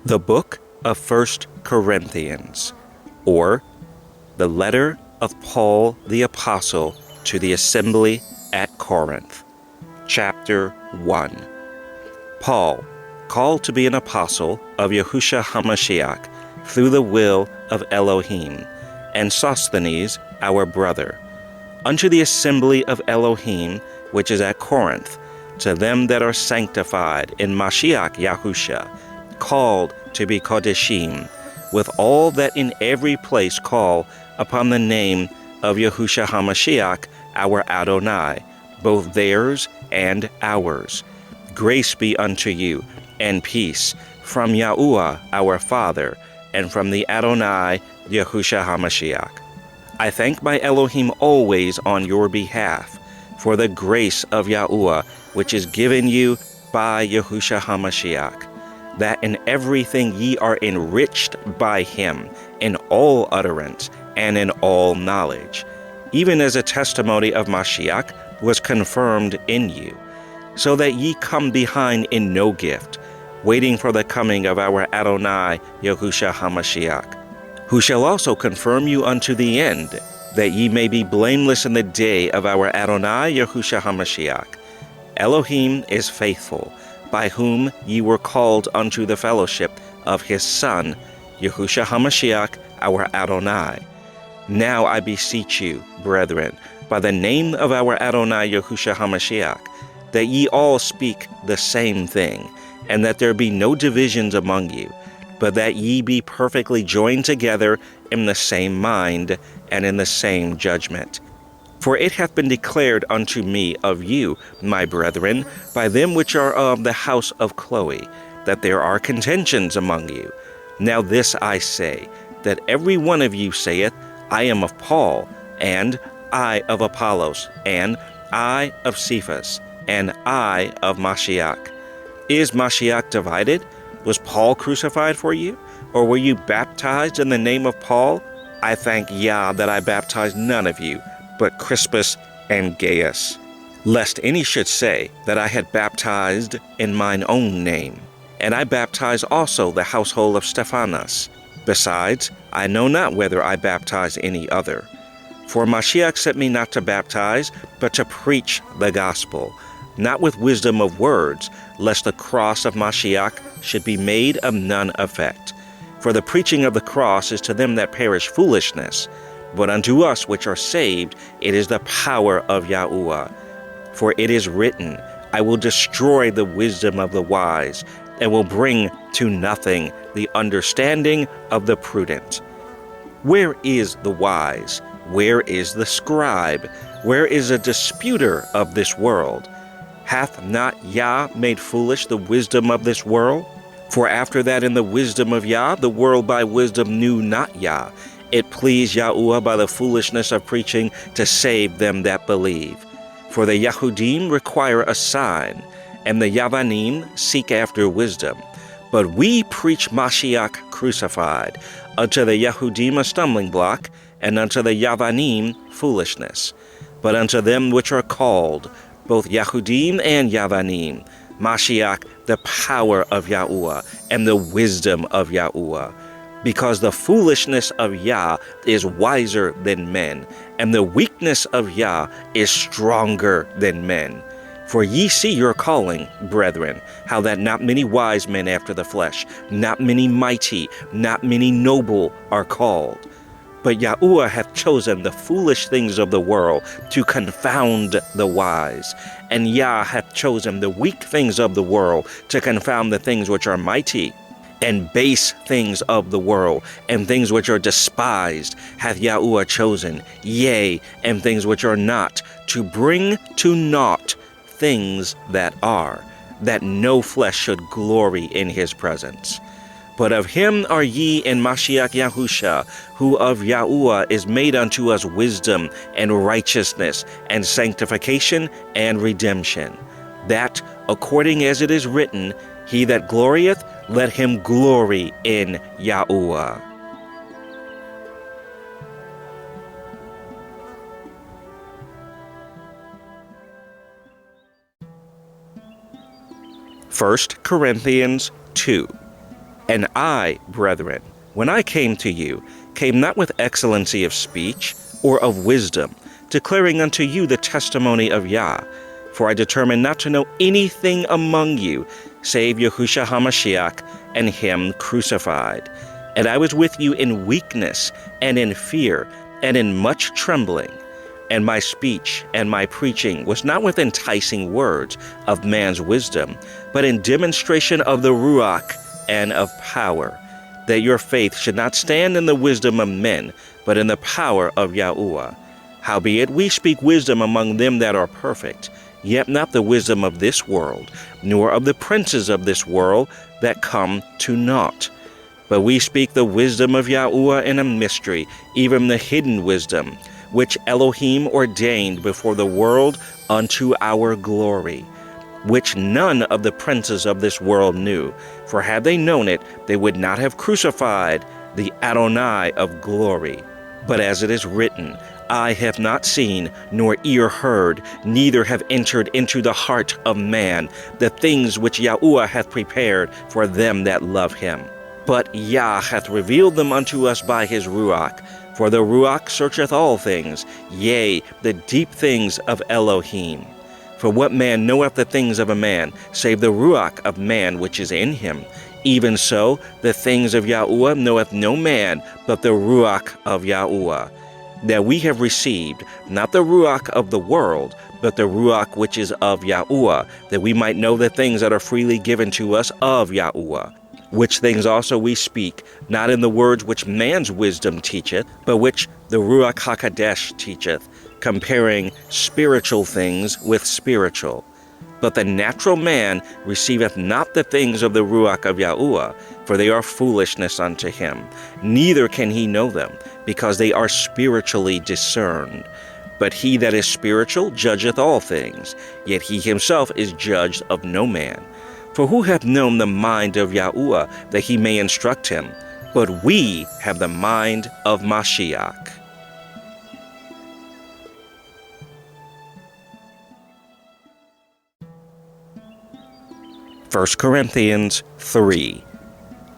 The book of 1 Corinthians, or the letter of Paul the Apostle to the assembly at Corinth. Chapter 1. Paul, called to be an apostle of Yahusha HaMashiach through the will of Elohim, and Sosthenes, our brother, unto the assembly of Elohim which is at Corinth, to them that are sanctified in Mashiach Yahusha, called to be Kodeshim, with all that in every place call upon the name of Yahusha HaMashiach, our Adonai, both theirs and ours. Grace be unto you, and peace, from Yahuwah our Father, and from the Adonai Yahusha HaMashiach. I thank my Elohim always on your behalf, for the grace of Yahuwah, which is given you by Yahusha HaMashiach, that in everything ye are enriched by him, in all utterance and in all knowledge, even as a testimony of Mashiach was confirmed in you, so that ye come behind in no gift, waiting for the coming of our Adonai Yahusha HaMashiach, who shall also confirm you unto the end, that ye may be blameless in the day of our Adonai Yahusha HaMashiach. Elohim is faithful, by whom ye were called unto the fellowship of his Son, Yahusha HaMashiach, our Adonai. Now I beseech you, brethren, by the name of our Adonai Yahusha HaMashiach, that ye all speak the same thing, and that there be no divisions among you, but that ye be perfectly joined together in the same mind and in the same judgment. For it hath been declared unto me of you, my brethren, by them which are of the house of Chloe, that there are contentions among you. Now this I say, that every one of you saith, I am of Paul, and I of Apollos, and I of Cephas, and I of Mashiach. Is Mashiach divided? Was Paul crucified for you? Or were you baptized in the name of Paul? I thank Yah that I baptized none of you, but Crispus and Gaius, lest any should say that I had baptized in mine own name. And I baptize also the household of Stephanas. Besides, I know not whether I baptize any other. For Mashiach sent me not to baptize, but to preach the gospel, not with wisdom of words, lest the cross of Mashiach should be made of none effect. For the preaching of the cross is to them that perish foolishness, but unto us which are saved it is the power of Yahuwah. For it is written, I will destroy the wisdom of the wise, and will bring to nothing the understanding of the prudent. Where is the wise? Where is the scribe? Where is a disputer of this world? Hath not Yah made foolish the wisdom of this world? For after that in the wisdom of Yah, the world by wisdom knew not Yah. It pleased Yahuwah by the foolishness of preaching to save them that believe. For the Yahudim require a sign, and the Yavanim seek after wisdom. But we preach Mashiach crucified, unto the Yahudim a stumbling block, and unto the Yavanim foolishness. But unto them which are called, both Yahudim and Yavanim, Mashiach, the power of Yahuwah, and the wisdom of Yahuwah. Because the foolishness of Yah is wiser than men, and the weakness of Yah is stronger than men. For ye see your calling, brethren, how that not many wise men after the flesh, not many mighty, not many noble are called. But Yahuwah hath chosen the foolish things of the world to confound the wise, and Yah hath chosen the weak things of the world to confound the things which are mighty. And base things of the world, and things which are despised, hath Yahuwah chosen, yea, and things which are not, to bring to naught things that are, that no flesh should glory in his presence. But of him are ye in Mashiach Yahusha, who of Yahuwah is made unto us wisdom, and righteousness, and sanctification, and redemption. That, according as it is written, he that glorieth, let him glory in Yahuwah. First Corinthians 2. And I, brethren, when I came to you, came not with excellency of speech or of wisdom, declaring unto you the testimony of Yah. For I determined not to know anything among you, save Yahusha HaMashiach and him crucified. And I was with you in weakness and in fear and in much trembling. And my speech and my preaching was not with enticing words of man's wisdom, but in demonstration of the Ruach and of power, that your faith should not stand in the wisdom of men, but in the power of Yahuwah. Howbeit we speak wisdom among them that are perfect, yet not the wisdom of this world, nor of the princes of this world that come to naught. But we speak the wisdom of Yahuwah in a mystery, even the hidden wisdom, which Elohim ordained before the world unto our glory, which none of the princes of this world knew. For had they known it, they would not have crucified the Adonai of glory. But as it is written, eye have not seen, nor ear heard, neither have entered into the heart of man the things which Yahuwah hath prepared for them that love him. But Yah hath revealed them unto us by his Ruach. For the Ruach searcheth all things, yea, the deep things of Elohim. For what man knoweth the things of a man, save the Ruach of man which is in him? Even so, the things of Yahuwah knoweth no man, but the Ruach of Yahuwah. That we have received, not the Ruach of the world, but the Ruach which is of Yahuwah, that we might know the things that are freely given to us of Yahuwah. Which things also we speak, not in the words which man's wisdom teacheth, but which the Ruach HaKodesh teacheth, comparing spiritual things with spiritual. But the natural man receiveth not the things of the Ruach of Yahuwah, for they are foolishness unto him. Neither can he know them, because they are spiritually discerned. But he that is spiritual judgeth all things, yet he himself is judged of no man. For who hath known the mind of Yahuwah, that he may instruct him? But we have the mind of Mashiach. 1 Corinthians 3.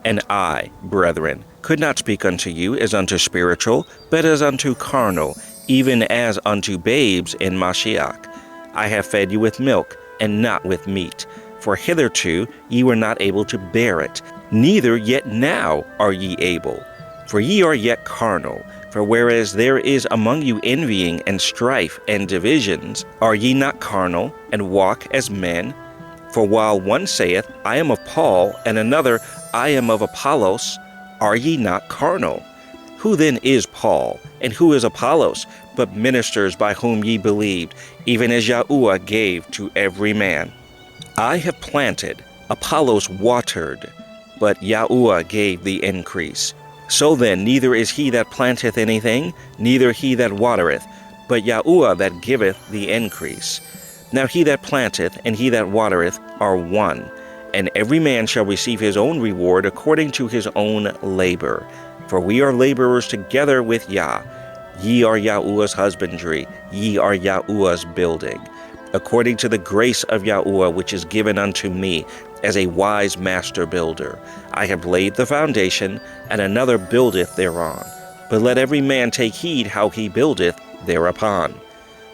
And I, brethren, could not speak unto you as unto spiritual, but as unto carnal, even as unto babes in Mashiach. I have fed you with milk, and not with meat. For hitherto ye were not able to bear it, neither yet now are ye able. For ye are yet carnal. For whereas there is among you envying and strife and divisions, are ye not carnal, and walk as men? For while one saith, I am of Paul, and another, I am of Apollos, are ye not carnal? Who then is Paul, and who is Apollos, but ministers by whom ye believed, even as Yahuwah gave to every man? I have planted, Apollos watered, but Yahuwah gave the increase. So then neither is he that planteth anything, neither he that watereth, but Yahuwah that giveth the increase. Now he that planteth and he that watereth are one, and every man shall receive his own reward according to his own labor. For we are laborers together with Yah. Ye are Yahuwah's husbandry, ye are Yahuwah's building. According to the grace of Yahuwah which is given unto me, as a wise master builder, I have laid the foundation, and another buildeth thereon. But let every man take heed how he buildeth thereupon.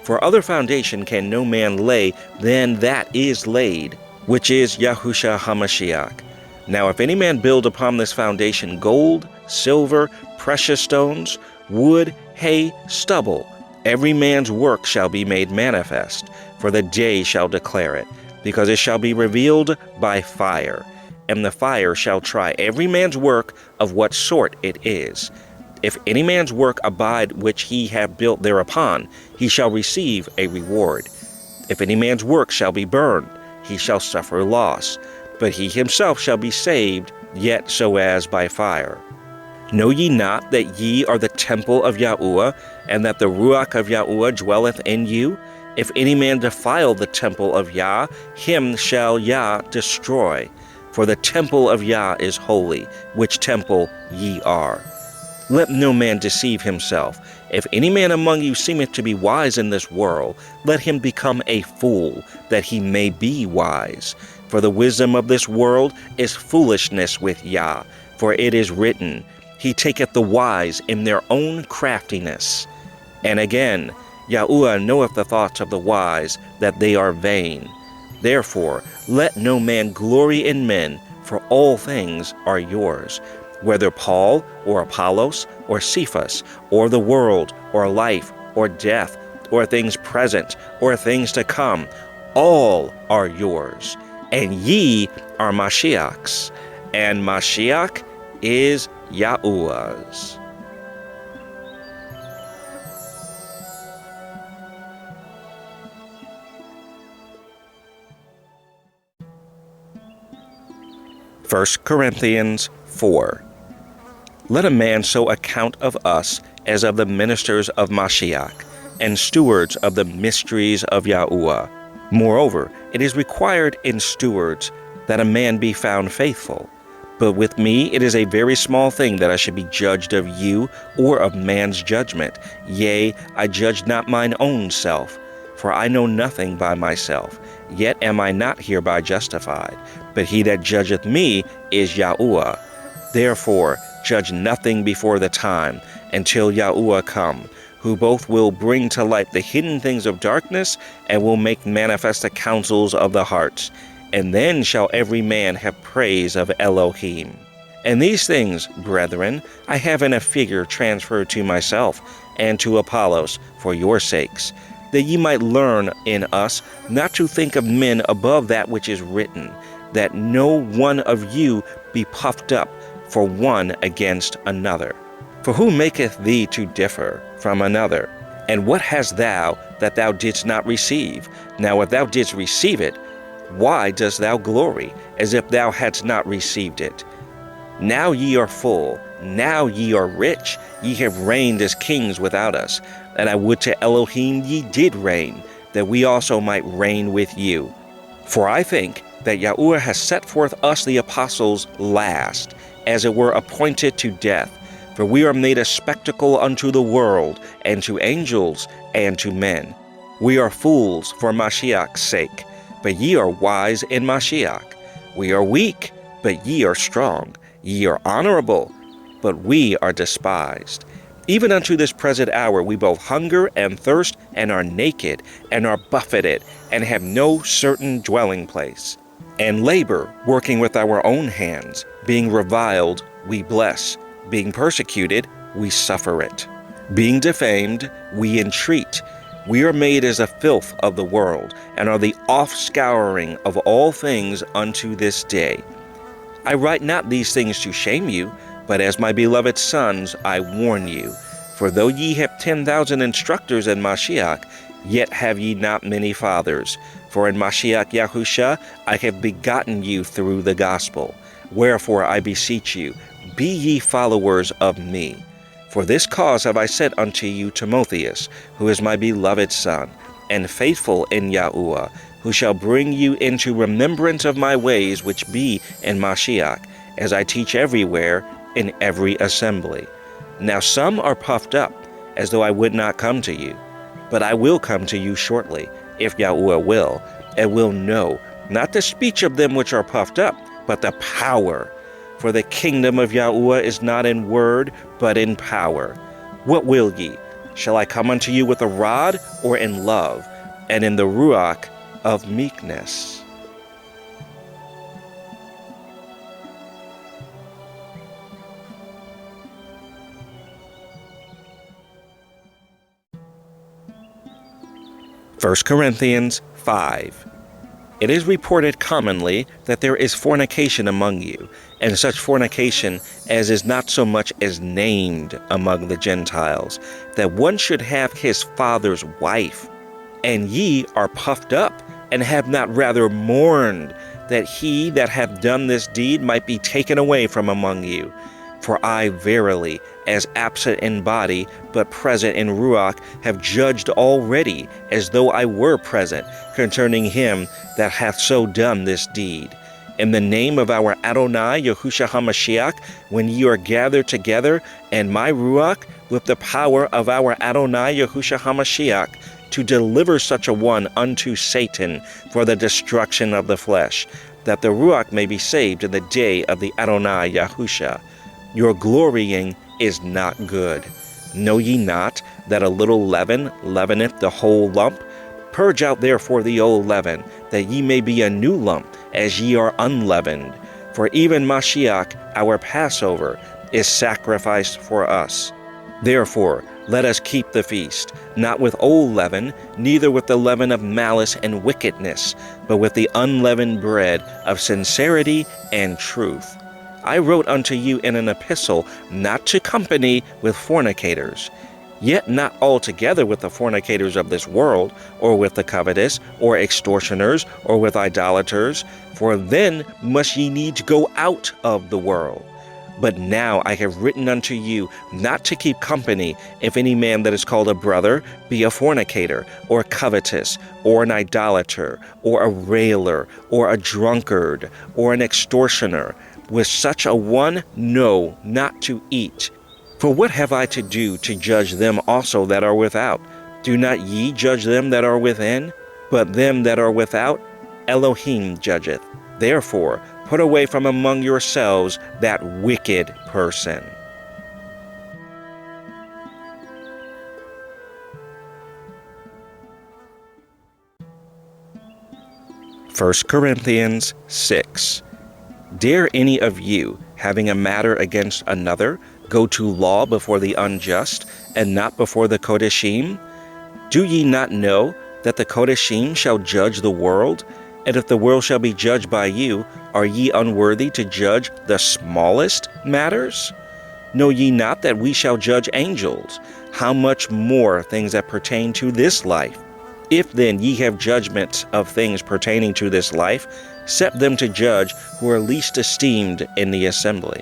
For other foundation can no man lay than that is laid, which is Yahusha HaMashiach. Now if any man build upon this foundation gold, silver, precious stones, wood, hay, stubble, every man's work shall be made manifest, for the day shall declare it, because it shall be revealed by fire. And the fire shall try every man's work of what sort it is. If any man's work abide which he have built thereupon, he shall receive a reward. If any man's work shall be burned, he shall suffer loss, but he himself shall be saved, yet so as by fire. Know ye not that ye are the temple of Yahuwah, and that the Ruach of Yahuwah dwelleth in you? If any man defile the temple of Yah, him shall Yah destroy. For the temple of Yah is holy, which temple ye are. Let no man deceive himself. If any man among you seemeth to be wise in this world, let him become a fool, that he may be wise. For the wisdom of this world is foolishness with Yah, for it is written, He taketh the wise in their own craftiness. And again, Yahuwah knoweth the thoughts of the wise, that they are vain. Therefore, let no man glory in men, for all things are yours, whether Paul, or Apollos, or Cephas, or the world, or life, or death, or things present, or things to come, all are yours. And ye are Mashiach's, and Mashiach is Yahuwah's. First Corinthians 4. Let a man so account of us as of the ministers of Mashiach, and stewards of the mysteries of Yahuwah. Moreover, it is required in stewards that a man be found faithful. But with me it is a very small thing that I should be judged of you, or of man's judgment. Yea, I judge not mine own self. For I know nothing by myself, yet am I not hereby justified. But he that judgeth me is Yahuwah. Therefore, judge nothing before the time, until Yahuwah come, who both will bring to light the hidden things of darkness, and will make manifest the counsels of the hearts. And then shall every man have praise of Elohim. And these things, brethren, I have in a figure transferred to myself, and to Apollos, for your sakes, that ye might learn in us not to think of men above that which is written, that no one of you be puffed up for one against another. For who maketh thee to differ from another? And what hast thou that thou didst not receive? Now if thou didst receive it, why dost thou glory, as if thou hadst not received it? Now ye are full, now ye are rich, ye have reigned as kings without us. And I would to Elohim ye did reign, that we also might reign with you. For I think that Yahuwah has set forth us the apostles last, as it were appointed to death. For we are made a spectacle unto the world, and to angels, and to men. We are fools for Mashiach's sake, but ye are wise in Mashiach. We are weak, but ye are strong. Ye are honorable, but we are despised. Even unto this present hour we both hunger and thirst, and are naked, and are buffeted, and have no certain dwelling place. And labor, working with our own hands. Being reviled, we bless. Being persecuted, we suffer it. Being defamed, we entreat. We are made as a filth of the world, and are the offscouring of all things unto this day. I write not these things to shame you, but as my beloved sons I warn you. For though ye have 10,000 instructors in Mashiach, yet have ye not many fathers. For in Mashiach Yahusha I have begotten you through the gospel. Wherefore I beseech you, be ye followers of me. For this cause have I sent unto you Timotheus, who is my beloved son, and faithful in Yahuwah, who shall bring you into remembrance of my ways which be in Mashiach, as I teach everywhere in every assembly. Now some are puffed up, as though I would not come to you. But I will come to you shortly, if Yahuwah will, and will know, not the speech of them which are puffed up, but the power. For the kingdom of Yahuwah is not in word, but in power. What will ye? Shall I come unto you with a rod, or in love, and in the ruach of meekness? First Corinthians 5. It is reported commonly that there is fornication among you, and such fornication as is not so much as named among the Gentiles, that one should have his father's wife. And ye are puffed up, and have not rather mourned, that he that hath done this deed might be taken away from among you. For I verily, as absent in body, but present in Ruach, have judged already, as though I were present, concerning him that hath so done this deed. In the name of our Adonai, Yahusha HaMashiach, when ye are gathered together, and my Ruach, with the power of our Adonai, Yahusha HaMashiach, to deliver such a one unto Satan for the destruction of the flesh, that the Ruach may be saved in the day of the Adonai Yahusha. Your glorying is not good. Know ye not that a little leaven leaveneth the whole lump? Purge out therefore the old leaven, that ye may be a new lump, as ye are unleavened. For even Mashiach, our Passover, is sacrificed for us. Therefore, let us keep the feast, not with old leaven, neither with the leaven of malice and wickedness, but with the unleavened bread of sincerity and truth. I wrote unto you in an epistle not to company with fornicators, yet not altogether with the fornicators of this world, or with the covetous, or extortioners, or with idolaters, for then must ye needs go out of the world. But now I have written unto you not to keep company, if any man that is called a brother be a fornicator, or covetous, or an idolater, or a railer, or a drunkard, or an extortioner. With such a one, no, not to eat. For what have I to do to judge them also that are without? Do not ye judge them that are within? But them that are without, Elohim judgeth. Therefore, put away from among yourselves that wicked person. First Corinthians 6. Dare any of you, having a matter against another, go to law before the unjust, and not before the Kodeshim? Do ye not know that the Kodeshim shall judge the world? And if the world shall be judged by you, are ye unworthy to judge the smallest matters? Know ye not that we shall judge angels? How much more things that pertain to this life? If then ye have judgments of things pertaining to this life, set them to judge who are least esteemed in the assembly.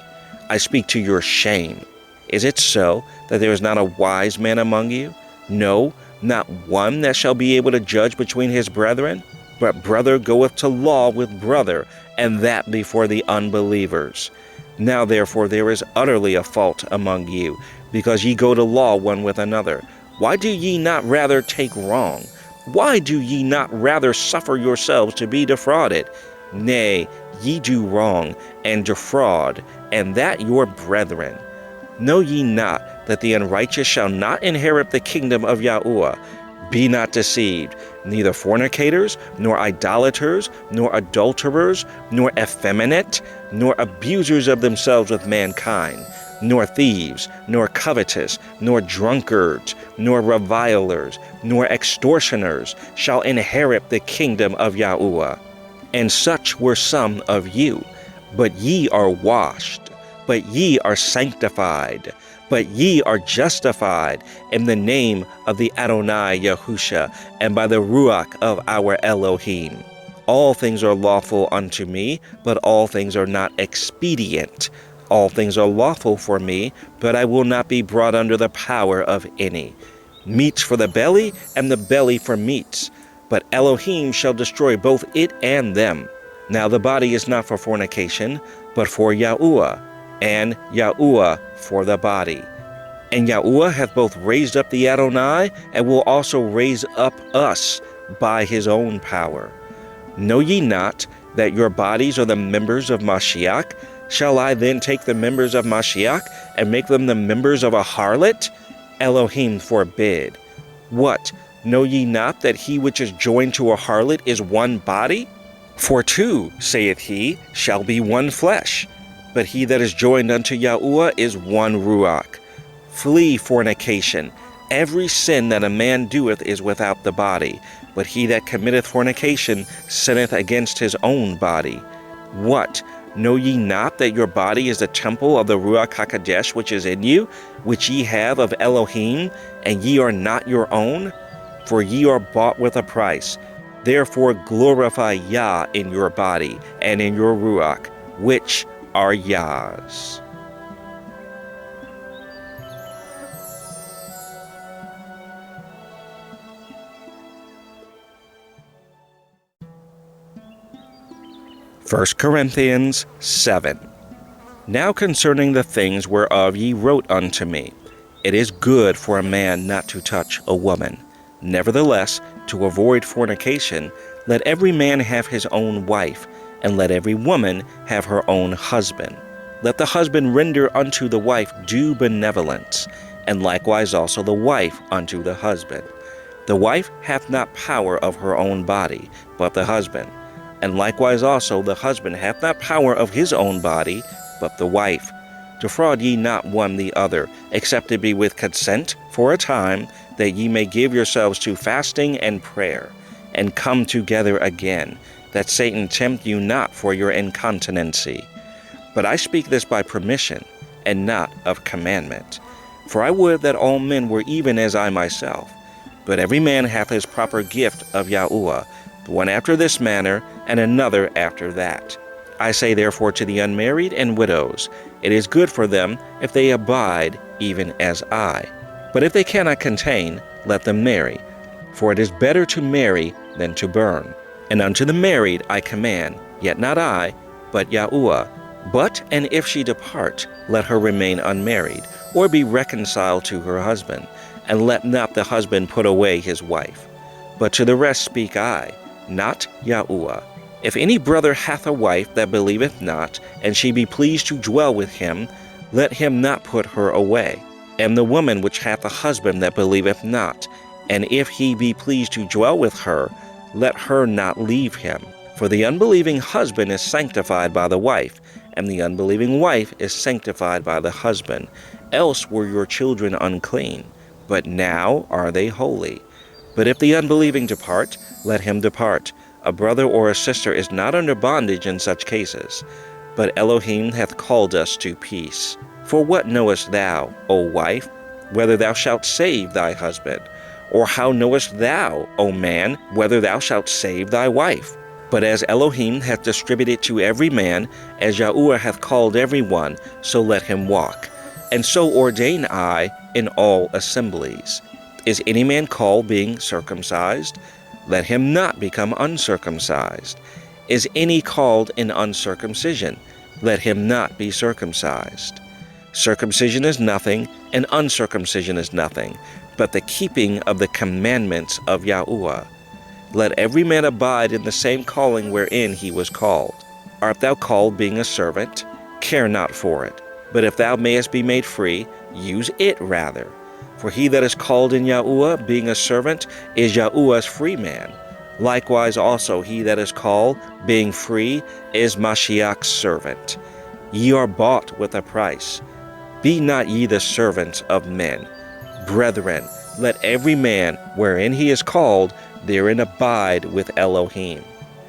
I speak to your shame. Is it so that there is not a wise man among you? No, not one that shall be able to judge between his brethren? But brother goeth to law with brother, and that before the unbelievers. Now therefore there is utterly a fault among you, because ye go to law one with another. Why do ye not rather take wrong? Why do ye not rather suffer yourselves to be defrauded? Nay, ye do wrong, and defraud, and that your brethren. Know ye not that the unrighteous shall not inherit the kingdom of Yahuwah? Be not deceived, neither fornicators, nor idolaters, nor adulterers, nor effeminate, nor abusers of themselves with mankind, nor thieves, nor covetous, nor drunkards, nor revilers, nor extortioners shall inherit the kingdom of Yahuwah. And such were some of you. But ye are washed, but ye are sanctified, but ye are justified in the name of the Adonai Yahusha, and by the Ruach of our Elohim. All things are lawful unto me, but all things are not expedient. All things are lawful for me, but I will not be brought under the power of any. Meats for the belly, and the belly for meats. But Elohim shall destroy both it and them. Now the body is not for fornication, but for Yahuwah, and Yahuwah for the body. And Yahuwah hath both raised up the Adonai, and will also raise up us by his own power. Know ye not that your bodies are the members of Mashiach? Shall I then take the members of Mashiach, and make them the members of a harlot? Elohim forbid. What? Know ye not that he which is joined to a harlot is one body? For two, saith he, shall be one flesh. But he that is joined unto Yahuwah is one Ruach. Flee fornication. Every sin that a man doeth is without the body, but he that committeth fornication sinneth against his own body. What? Know ye not that your body is the temple of the Ruach HaKodesh which is in you, which ye have of Elohim, and ye are not your own? For ye are bought with a price. Therefore glorify Yah in your body and in your Ruach, which are Yah's. First Corinthians 7. Now concerning the things whereof ye wrote unto me, it is good for a man not to touch a woman. Nevertheless, to avoid fornication, let every man have his own wife, and let every woman have her own husband. Let the husband render unto the wife due benevolence, and likewise also the wife unto the husband. The wife hath not power of her own body, but the husband. And likewise also the husband hath not power of his own body, but the wife. Defraud ye not one the other, except it be with consent for a time, that ye may give yourselves to fasting and prayer, and come together again, that Satan tempt you not for your incontinency. But I speak this by permission, and not of commandment. For I would that all men were even as I myself. But every man hath his proper gift of Yahuwah, one after this manner, and another after that. I say therefore to the unmarried and widows, it is good for them if they abide even as I. But if they cannot contain, let them marry. For it is better to marry than to burn. And unto the married I command, yet not I, but Yahuwah. But, and if she depart, let her remain unmarried, or be reconciled to her husband, and let not the husband put away his wife. But to the rest speak I, not Yahuwah. If any brother hath a wife that believeth not, and she be pleased to dwell with him, let him not put her away. And the woman which hath a husband that believeth not, and if he be pleased to dwell with her, let her not leave him. For the unbelieving husband is sanctified by the wife, and the unbelieving wife is sanctified by the husband. Else were your children unclean, but now are they holy. But if the unbelieving depart, let him depart. A brother or a sister is not under bondage in such cases. But Elohim hath called us to peace. For what knowest thou, O wife, whether thou shalt save thy husband? Or how knowest thou, O man, whether thou shalt save thy wife? But as Elohim hath distributed to every man, as Yahuwah hath called every one, so let him walk. And so ordain I in all assemblies. Is any man called being circumcised? Let him not become uncircumcised. Is any called in uncircumcision? Let him not be circumcised. Circumcision is nothing, and uncircumcision is nothing, but the keeping of the commandments of Yahuwah. Let every man abide in the same calling wherein he was called. Art thou called being a servant? Care not for it. But if thou mayest be made free, use it rather. For he that is called in Yahuwah, being a servant, is Yahuwah's free man. Likewise also he that is called, being free, is Mashiach's servant. Ye are bought with a price. Be not ye the servants of men. Brethren, let every man, wherein he is called, therein abide with Elohim.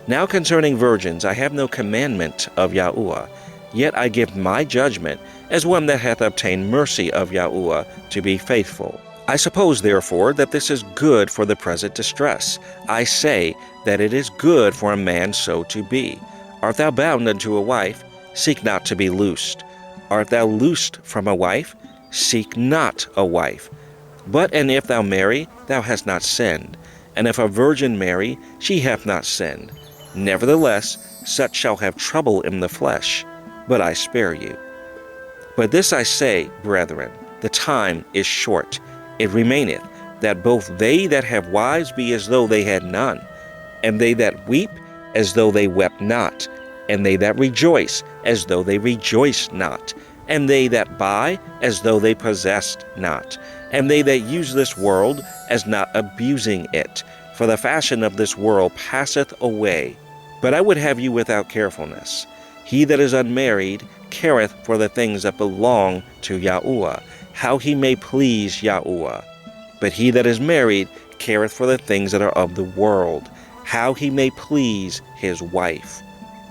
Now concerning virgins I have no commandment of Yahuwah, yet I give my judgment, as one that hath obtained mercy of Yahuwah, to be faithful. I suppose, therefore, that this is good for the present distress. I say that it is good for a man so to be. Art thou bound unto a wife? Seek not to be loosed. Art thou loosed from a wife? Seek not a wife. But and if thou marry, thou hast not sinned. And if a virgin marry, she hath not sinned. Nevertheless, such shall have trouble in the flesh. But I spare you. But this I say, brethren, the time is short. It remaineth, that both they that have wives be as though they had none, and they that weep as though they wept not, and they that rejoice as though they rejoiced not, and they that buy as though they possessed not, and they that use this world as not abusing it. For the fashion of this world passeth away. But I would have you without carefulness. He that is unmarried careth for the things that belong to Yahuwah, how he may please Yahuwah. But he that is married careth for the things that are of the world, how he may please his wife.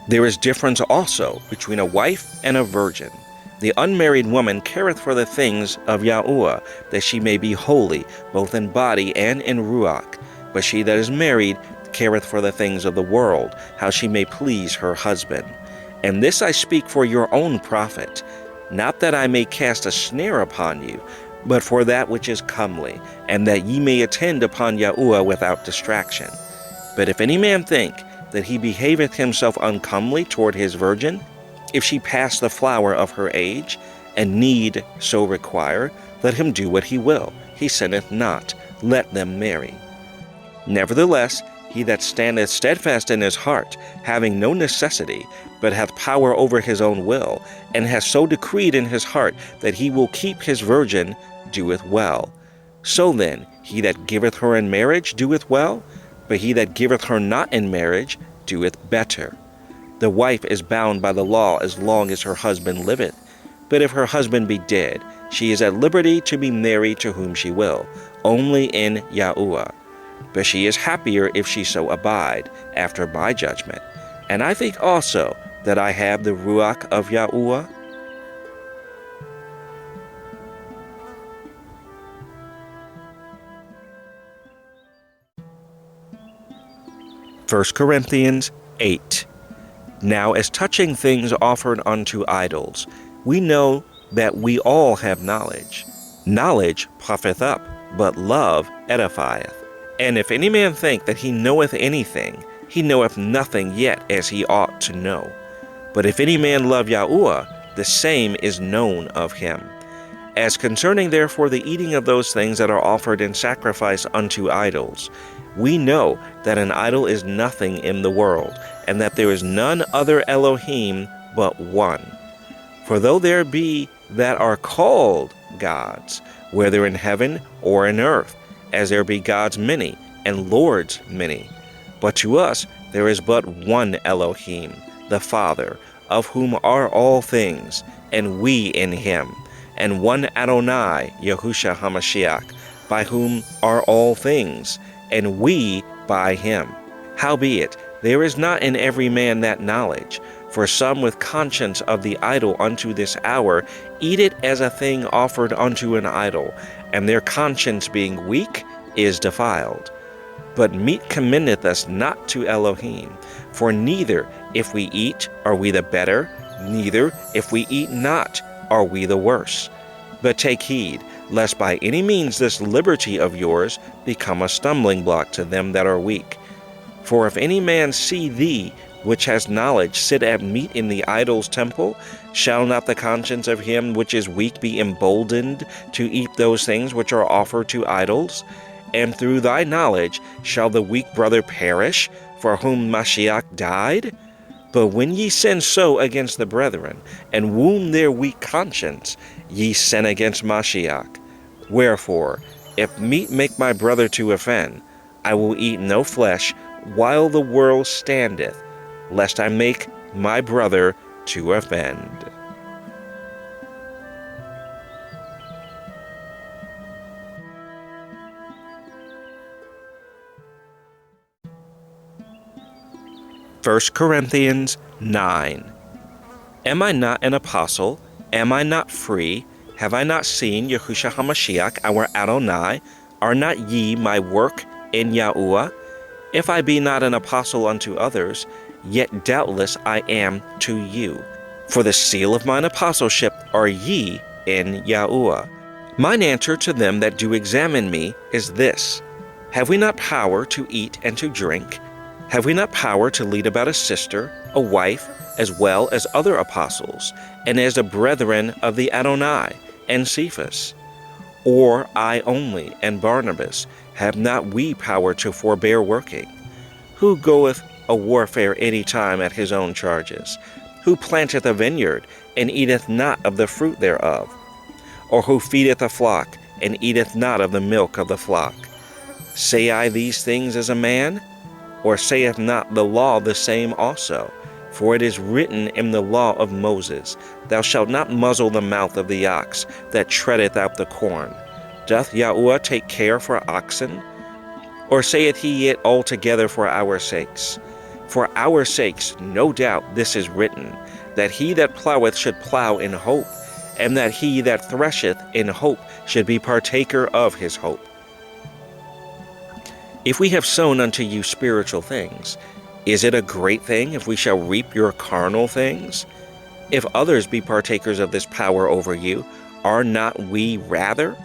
There is difference also between a wife and a virgin. The unmarried woman careth for the things of Yahuwah, that she may be holy, both in body and in ruach. But she that is married careth for the things of the world, how she may please her husband. And this I speak for your own profit, not that I may cast a snare upon you, but for that which is comely, and that ye may attend upon Yahuwah without distraction. But if any man think that he behaveth himself uncomely toward his virgin, if she pass the flower of her age, and need so require, let him do what he will. He sinneth not. Let them marry. Nevertheless, he that standeth steadfast in his heart, having no necessity, but hath power over his own will, and hath so decreed in his heart that he will keep his virgin, doeth well. So then, he that giveth her in marriage doeth well, but he that giveth her not in marriage doeth better. The wife is bound by the law as long as her husband liveth. But if her husband be dead, she is at liberty to be married to whom she will, only in Yahuwah. But she is happier if she so abide, after my judgment. And I think also that I have the Ruach of Yahuwah. First Corinthians 8. Now as touching things offered unto idols, we know that we all have knowledge. Knowledge puffeth up, but love edifieth. And if any man think that he knoweth anything, he knoweth nothing yet as he ought to know. But if any man love Yahuwah, the same is known of him. As concerning therefore the eating of those things that are offered in sacrifice unto idols, we know that an idol is nothing in the world, and that there is none other Elohim but one. For though there be that are called gods, whether in heaven or in earth, as there be gods many, and lords many, but to us there is but one Elohim, the Father, of whom are all things, and we in him, and one Adonai, Yahusha HaMashiach, by whom are all things, and we by him. Howbeit, there is not in every man that knowledge, for some with conscience of the idol unto this hour eat it as a thing offered unto an idol, and their conscience being weak is defiled. But meat commendeth us not to Elohim, for neither if we eat are we the better, neither if we eat not are we the worse. But take heed, lest by any means this liberty of yours become a stumbling block to them that are weak. For if any man see thee, which has knowledge, sit at meat in the idol's temple, shall not the conscience of him which is weak be emboldened to eat those things which are offered to idols? And through thy knowledge shall the weak brother perish, for whom Mashiach died? But when ye sin so against the brethren, and wound their weak conscience, ye sin against Mashiach. Wherefore, if meat make my brother to offend, I will eat no flesh while the world standeth, lest I make my brother to offend. First Corinthians 9. Am I not an apostle? Am I not free? Have I not seen Yahusha HaMashiach, our Adonai? Are not ye my work in Yahuwah? If I be not an apostle unto others, yet doubtless I am to you. For the seal of mine apostleship are ye in Yahuwah. Mine answer to them that do examine me is this: Have we not power to eat and to drink? Have we not power to lead about a sister, a wife, as well as other apostles, and as the brethren of the Adonai, and Cephas? Or I only, and Barnabas, have not we power to forbear working? Who goeth a warfare any time at his own charges? Who planteth a vineyard, and eateth not of the fruit thereof? Or who feedeth a flock, and eateth not of the milk of the flock? Say I these things as a man? Or saith not the law the same also? For it is written in the law of Moses, Thou shalt not muzzle the mouth of the ox that treadeth out the corn. Doth Yahuwah take care for oxen? Or saith he it altogether for our sakes? For our sakes, no doubt, this is written, that he that ploweth should plow in hope, and that he that thresheth in hope should be partaker of his hope. If we have sown unto you spiritual things, is it a great thing if we shall reap your carnal things? If others be partakers of this power over you, are not we rather?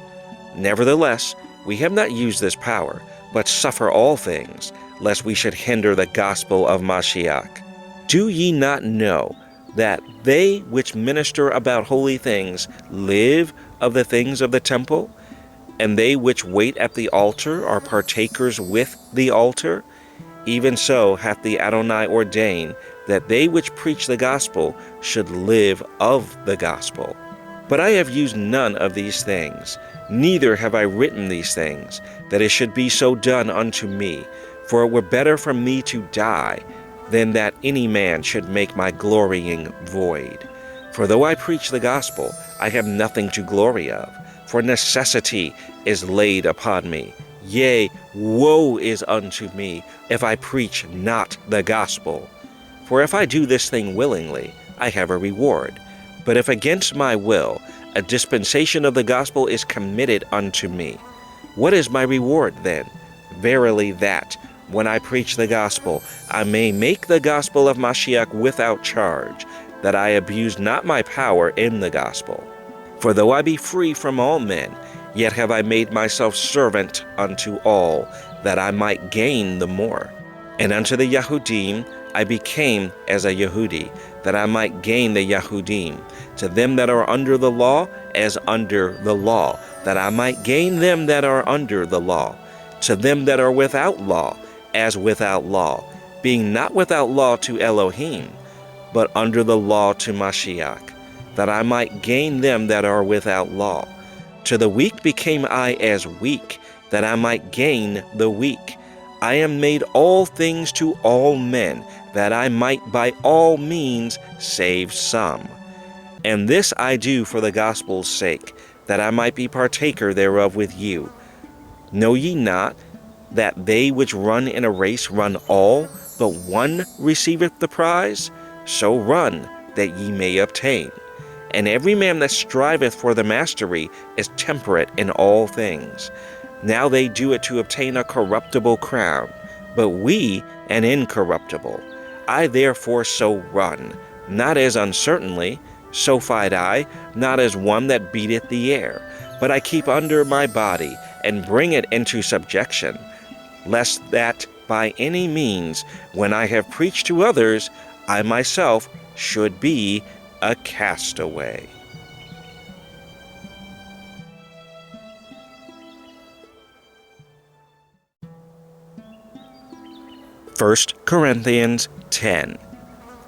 Nevertheless, we have not used this power, but suffer all things, lest we should hinder the gospel of Mashiach. Do ye not know that they which minister about holy things live of the things of the temple? And they which wait at the altar are partakers with the altar? Even so hath the Adonai ordained that they which preach the gospel should live of the gospel. But I have used none of these things, neither have I written these things, that it should be so done unto me. For it were better for me to die, than that any man should make my glorying void. For though I preach the gospel, I have nothing to glory of, for necessity is laid upon me. Yea, woe is unto me, if I preach not the gospel. For if I do this thing willingly, I have a reward. But if against my will, a dispensation of the gospel is committed unto me. What is my reward then? Verily that, when I preach the gospel, I may make the gospel of Mashiach without charge, that I abuse not my power in the gospel. For though I be free from all men, yet have I made myself servant unto all, that I might gain the more. And unto the Yahudim I became as a Yehudi, that I might gain the Yahudim. To them that are under the law, as under the law, that I might gain them that are under the law. To them that are without law, as without law, being not without law to Elohim, but under the law to Mashiach, that I might gain them that are without law. To the weak became I as weak, that I might gain the weak. I am made all things to all men, that I might by all means save some. And this I do for the gospel's sake, that I might be partaker thereof with you. Know ye not that they which run in a race run all, but one receiveth the prize? So run, that ye may obtain. And every man that striveth for the mastery is temperate in all things. Now they do it to obtain a corruptible crown, but we an incorruptible. I therefore so run, not as uncertainly, so fight I, not as one that beateth the air, but I keep under my body, and bring it into subjection, lest that by any means, when I have preached to others, I myself should be a castaway. First Corinthians 10.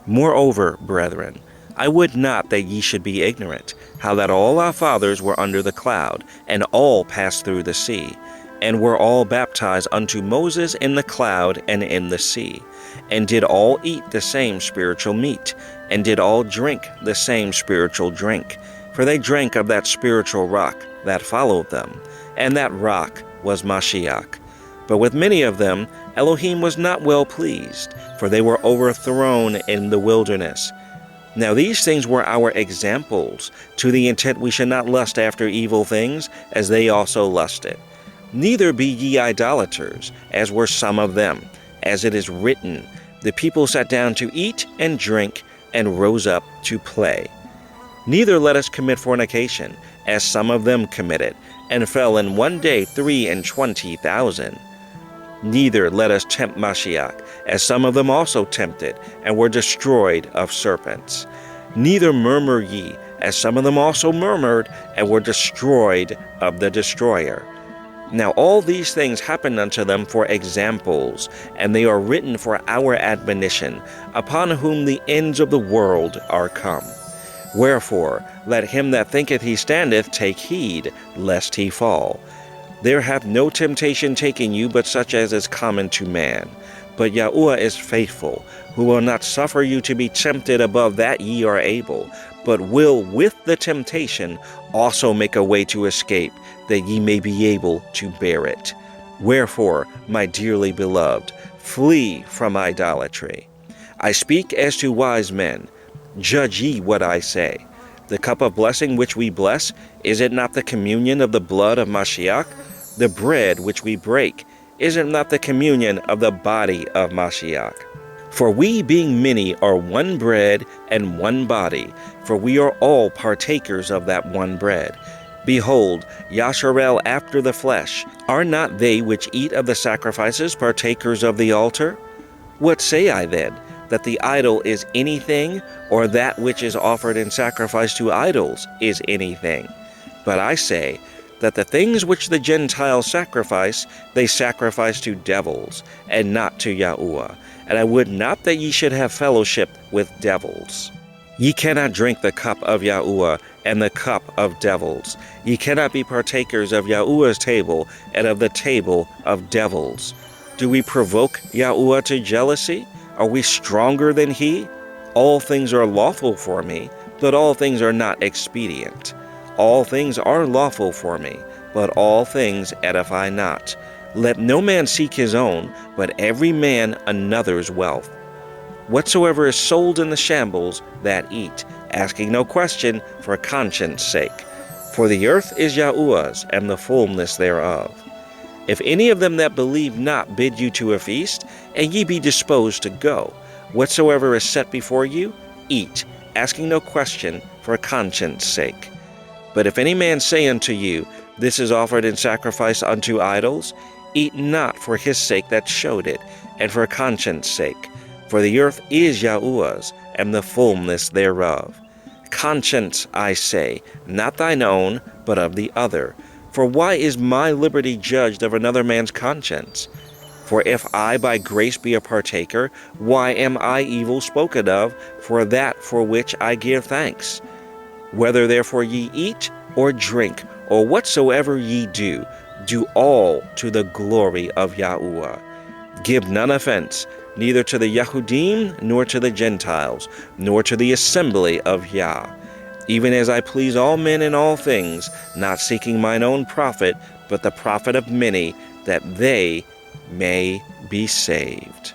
Moreover, brethren, I would not that ye should be ignorant, how that all our fathers were under the cloud, and all passed through the sea, and were all baptized unto Moses in the cloud and in the sea, and did all eat the same spiritual meat, and did all drink the same spiritual drink. For they drank of that spiritual rock that followed them, and that rock was Mashiach. But with many of them Elohim was not well pleased, for they were overthrown in the wilderness. Now these things were our examples, to the intent we should not lust after evil things, as they also lusted. Neither be ye idolaters, as were some of them. As it is written, the people sat down to eat and drink, and rose up to play. Neither let us commit fornication, as some of them committed, and fell in one day 23,000. Neither let us tempt Mashiach, as some of them also tempted, and were destroyed of serpents. Neither murmur ye, as some of them also murmured, and were destroyed of the destroyer. Now all these things happened unto them for examples, and they are written for our admonition, upon whom the ends of the world are come. Wherefore, let him that thinketh he standeth take heed, lest he fall. There hath no temptation taken you but such as is common to man. But Yahuwah is faithful, who will not suffer you to be tempted above that ye are able, but will with the temptation also make a way to escape, that ye may be able to bear it. Wherefore, my dearly beloved, flee from idolatry. I speak as to wise men. Judge ye what I say. The cup of blessing which we bless, is it not the communion of the blood of Mashiach? The bread which we break, is it not the communion of the body of Mashiach? For we being many are one bread and one body, for we are all partakers of that one bread. Behold, Yasharel after the flesh, are not they which eat of the sacrifices partakers of the altar? What say I then? That the idol is anything, or that which is offered in sacrifice to idols is anything? But I say, that the things which the Gentiles sacrifice, they sacrifice to devils, and not to Yahuwah. And I would not that ye should have fellowship with devils. Ye cannot drink the cup of Yahuwah and the cup of devils. Ye cannot be partakers of Yahuwah's table and of the table of devils. Do we provoke Yahuwah to jealousy? Are we stronger than he? All things are lawful for me, but all things are not expedient. All things are lawful for me, but all things edify not. Let no man seek his own, but every man another's wealth. Whatsoever is sold in the shambles, that eat, asking no question for conscience sake. For the earth is Yahuwah's, and the fullness thereof. If any of them that believe not bid you to a feast, and ye be disposed to go, whatsoever is set before you, eat, asking no question for conscience sake. But if any man say unto you, This is offered in sacrifice unto idols, eat not for his sake that showed it, and for conscience sake. For the earth is Yahuwah's, and the fullness thereof. Conscience, I say, not thine own, but of the other. For why is my liberty judged of another man's conscience? For if I by grace be a partaker, why am I evil spoken of for that for which I give thanks? Whether therefore ye eat, or drink, or whatsoever ye do, do all to the glory of Yahuwah. Give none offense, neither to the Yahudim, nor to the Gentiles, nor to the assembly of Yah, even as I please all men in all things, not seeking mine own profit, but the profit of many, that they may be saved.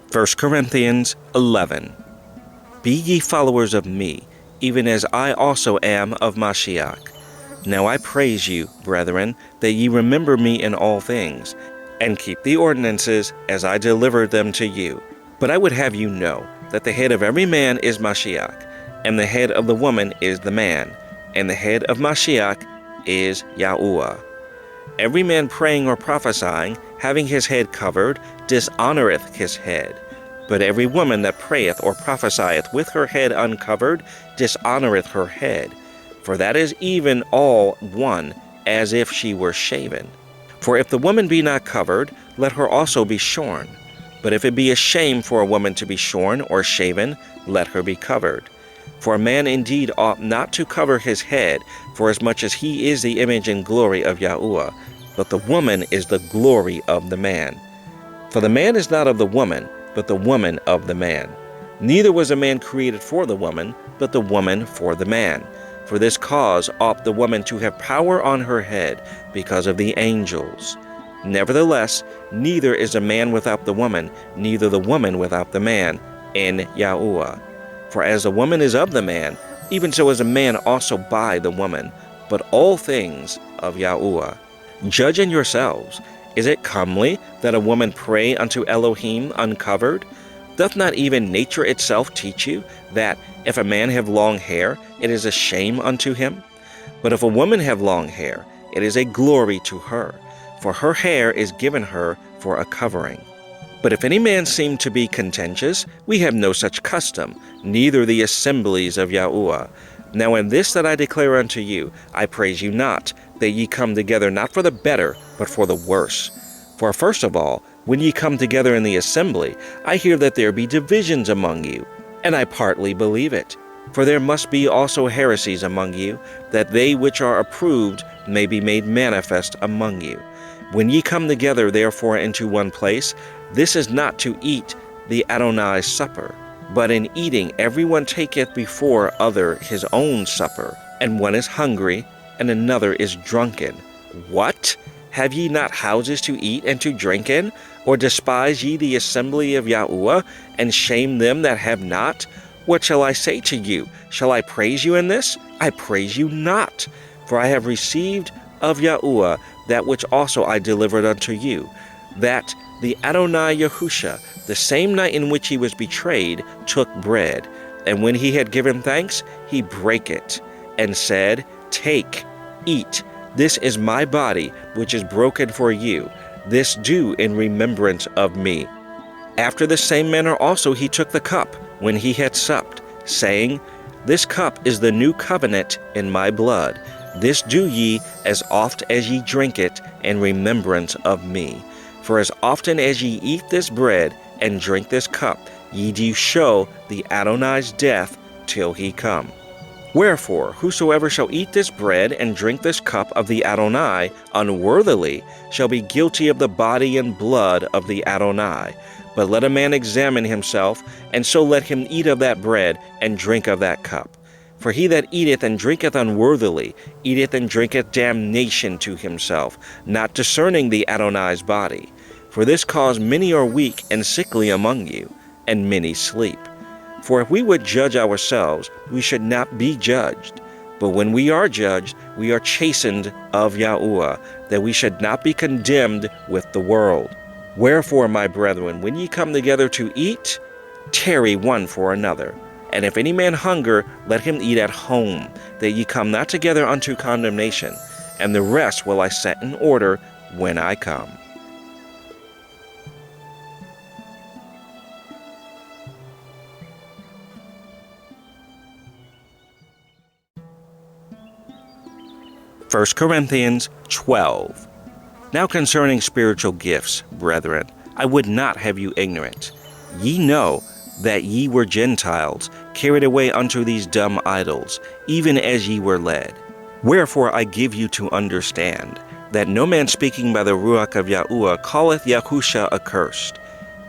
First Corinthians 11. Be ye followers of me, even as I also am of Mashiach. Now I praise you, brethren, that ye remember me in all things, and keep the ordinances as I delivered them to you. But I would have you know that the head of every man is Mashiach, and the head of the woman is the man, and the head of Mashiach is Yahuwah. Every man praying or prophesying, having his head covered, dishonoreth his head. But every woman that prayeth or prophesieth with her head uncovered, dishonoreth her head. For that is even all one, as if she were shaven. For if the woman be not covered, let her also be shorn. But if it be a shame for a woman to be shorn or shaven, let her be covered. For a man indeed ought not to cover his head, forasmuch as he is the image and glory of Yahuwah, but the woman is the glory of the man. For the man is not of the woman, but the woman of the man. Neither was a man created for the woman, but the woman for the man. For this cause ought the woman to have power on her head, because of the angels. Nevertheless, neither is a man without the woman, neither the woman without the man, in Yahuwah. For as the woman is of the man, even so is a man also by the woman, but all things of Yahuwah. Judge in yourselves. Is it comely that a woman pray unto Elohim uncovered? Doth not even nature itself teach you that if a man have long hair, it is a shame unto him? But if a woman have long hair, it is a glory to her, for her hair is given her for a covering. But if any man seem to be contentious, we have no such custom, neither the assemblies of Yahuwah. Now in this that I declare unto you, I praise you not, that ye come together not for the better, but for the worse. For first of all, when ye come together in the assembly, I hear that there be divisions among you, and I partly believe it. For there must be also heresies among you, that they which are approved may be made manifest among you. When ye come together therefore into one place, this is not to eat the Adonai's supper, but in eating every one taketh before other his own supper, and one is hungry, and another is drunken. What? Have ye not houses to eat and to drink in? Or despise ye the assembly of Yahuwah, and shame them that have not? What shall I say to you? Shall I praise you in this? I praise you not. For I have received of Yahuwah that which also I delivered unto you, that the Adonai Yahusha, the same night in which he was betrayed, took bread, and when he had given thanks, he brake it, and said, Take, eat, this is my body, which is broken for you. This do in remembrance of me. After the same manner also he took the cup, when he had supped, saying, This cup is the new covenant in my blood. This do ye as oft as ye drink it in remembrance of me. For as often as ye eat this bread and drink this cup, ye do show the Adonai's death till he come. Wherefore, whosoever shall eat this bread and drink this cup of the Adonai unworthily shall be guilty of the body and blood of the Adonai. But let a man examine himself, and so let him eat of that bread and drink of that cup. For he that eateth and drinketh unworthily eateth and drinketh damnation to himself, not discerning the Adonai's body. For this cause many are weak and sickly among you, and many sleep. For if we would judge ourselves, we should not be judged. But when we are judged, we are chastened of Yahuwah, that we should not be condemned with the world. Wherefore, my brethren, when ye come together to eat, tarry one for another. And if any man hunger, let him eat at home, that ye come not together unto condemnation. And the rest will I set in order when I come. First Corinthians 12. Now concerning spiritual gifts, brethren, I would not have you ignorant. Ye know that ye were Gentiles, carried away unto these dumb idols, even as ye were led. Wherefore I give you to understand, that no man speaking by the Ruach of Yahuwah calleth Yahusha accursed,